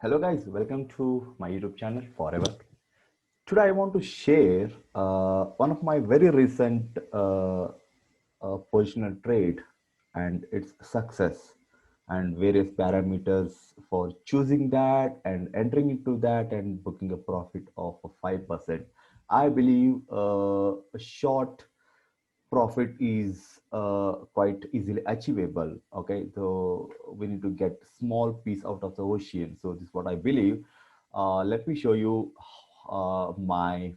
Hello guys, welcome to my YouTube channel Forever. Today I want to share one of my very recent positional trade and its success and various parameters for choosing that and entering into that and booking a profit of 5%. I believe a short profit is quite easily achievable. Okay, so we need to get small piece out of the ocean. So this is what I believe. Let me show you my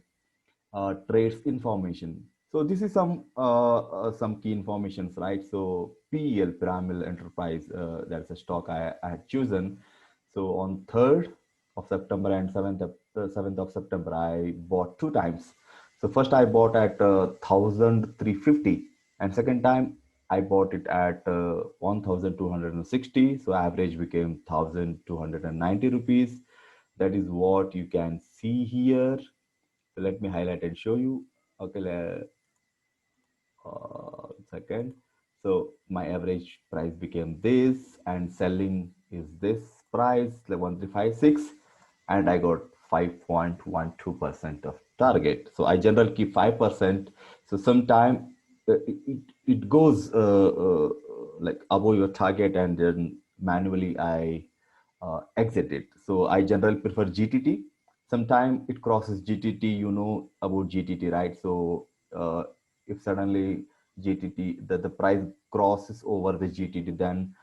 trades information. So this is some key informations, right? So PEL, Pyramid Enterprise, that's a stock I had chosen. So on 3rd of September and 7th of September, I bought two times. So first I bought at 1,350, and second time I bought it at 1,260. So average became 1,290 rupees. That is what you can see here. So let me highlight and show you. Okay, second. So my average price became this, and selling is this price, like 1356, and I got 5.12% of target. So I generally keep 5%. So sometime it goes like above your target, and then manually I exit it. So I generally prefer GTT. Sometime it crosses GTT, you know about GTT, right? So if suddenly GTT, the price crosses over the GTT, then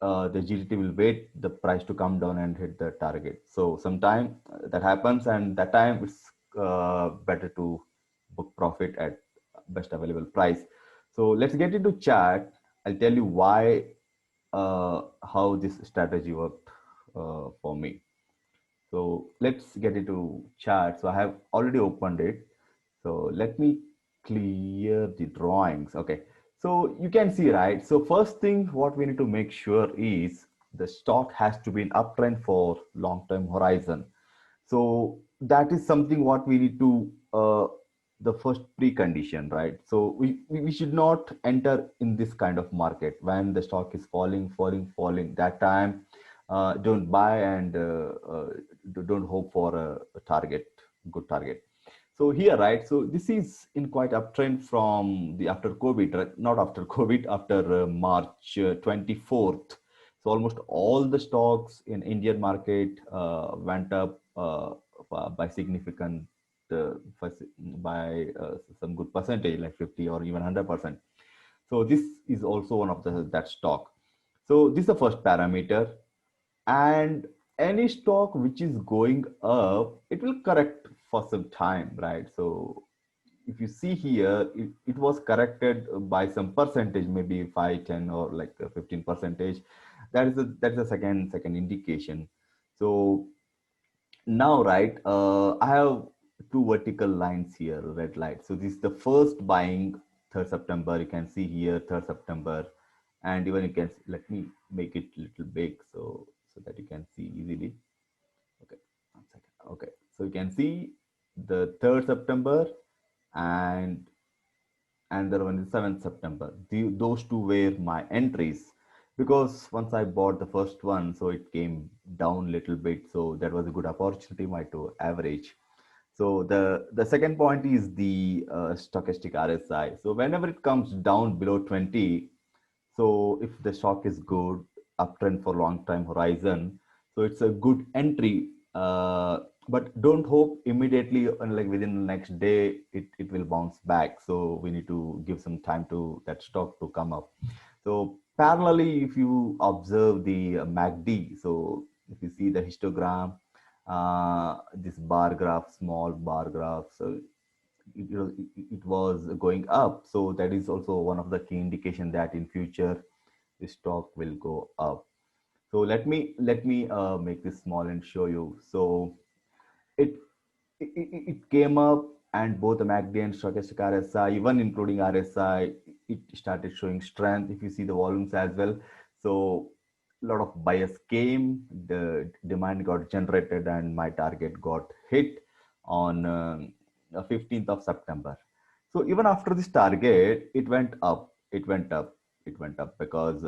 the GTT will wait the price to come down and hit the target. So sometime that happens, and that time it's better to book profit at best available price. So let's get into chart. I'll tell you why, how this strategy worked for me. So let's get into chart. So I have already opened it. So let me clear the drawings. Okay. So you can see, right? So first thing what we need to make sure is the stock has to be in uptrend for long-term horizon. So that is something what we need to the first precondition, right? So we should not enter in this kind of market when the stock is falling. That time, don't buy and don't hope for a target, good target. So here, right? So this is in quite uptrend from the after COVID, right? Not after COVID, after March 24th. So almost all the stocks in Indian market went up by significant, uh, by some good percentage, like 50 or even 100%. So this is also one of the that stock. So this is the first parameter, and any stock which is going up, it will correct for some time, right? So if you see here, it was corrected by some percentage, maybe 5, 10, or like 15 percentage. That's the second indication. So now, right, I have two vertical lines here, red light. So this is the first buying, 3rd September. You can see here 3rd September, and even you can let me make it a little big so that you can see easily. Okay, 1 second. Okay, so you can see the 3rd September, and the one is 7th September. Those two were my entries, because once I bought the first one, so it came down a little bit. So that was a good opportunity, my to average. So the second point is the stochastic RSI. So whenever it comes down below 20, so if the stock is good, uptrend for long time horizon, so it's a good entry. But don't hope immediately, like within the next day it will bounce back. So we need to give some time to that stock to come up. So parallelly, if you observe the MACD, so if you see the histogram, this bar graph, small bar graph, so it was going up. So that is also one of the key indication that in future the stock will go up. So let me make this small and show you. So it it came up, and both the MACD and stochastic RSI, even including RSI, it started showing strength. If you see the volumes as well, so a lot of buyers came, the demand got generated, and my target got hit on 15th of September. So even after this target, it went up. It went up. it went up because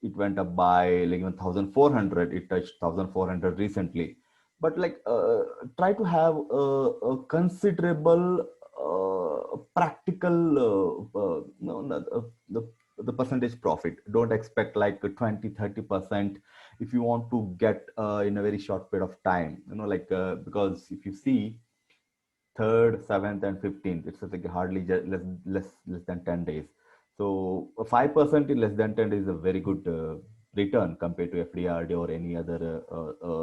it went up by like even 1400. It touched 1400 recently. But like try to have a considerable practical no, no, the percentage profit. Don't expect like a 20-30% if you want to get in a very short period of time, like because if you see third, seventh, and 15th. It's like hardly just less than 10 days. So 5% in less than 10 days is a very good return compared to FDRD or any other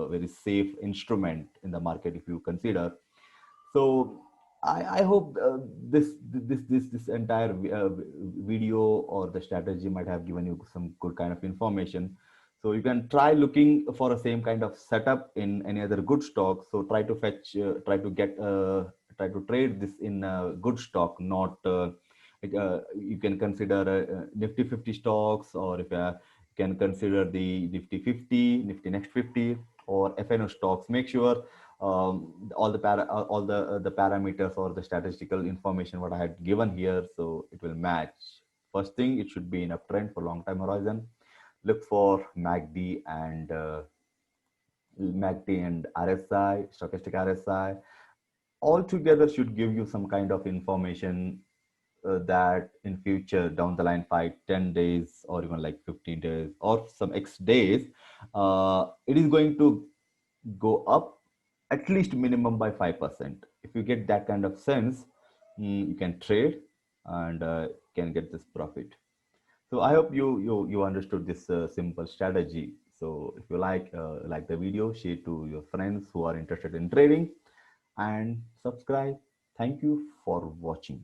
very safe instrument in the market if you consider. So I hope this entire video or the strategy might have given you some good kind of information. So you can try looking for a same kind of setup in any other good stock. So try to fetch, try to trade this in a good stock, not you can consider Nifty 50 stocks, or if you can consider the Nifty 50, Nifty Next 50, or FNO stocks. Make sure all the parameters or the statistical information what I had given here, so it will match. First thing, it should be in uptrend for long time horizon. Look for MACD and RSI, stochastic RSI. All together should give you some kind of information that in future down the line 5-10 days or even like 15 days or some X days, it is going to go up at least minimum by 5%. If you get that kind of sense, you can trade and can get this profit. So I hope you understood this simple strategy. So if you like the video, share to your friends who are interested in trading and subscribe. Thank you for watching.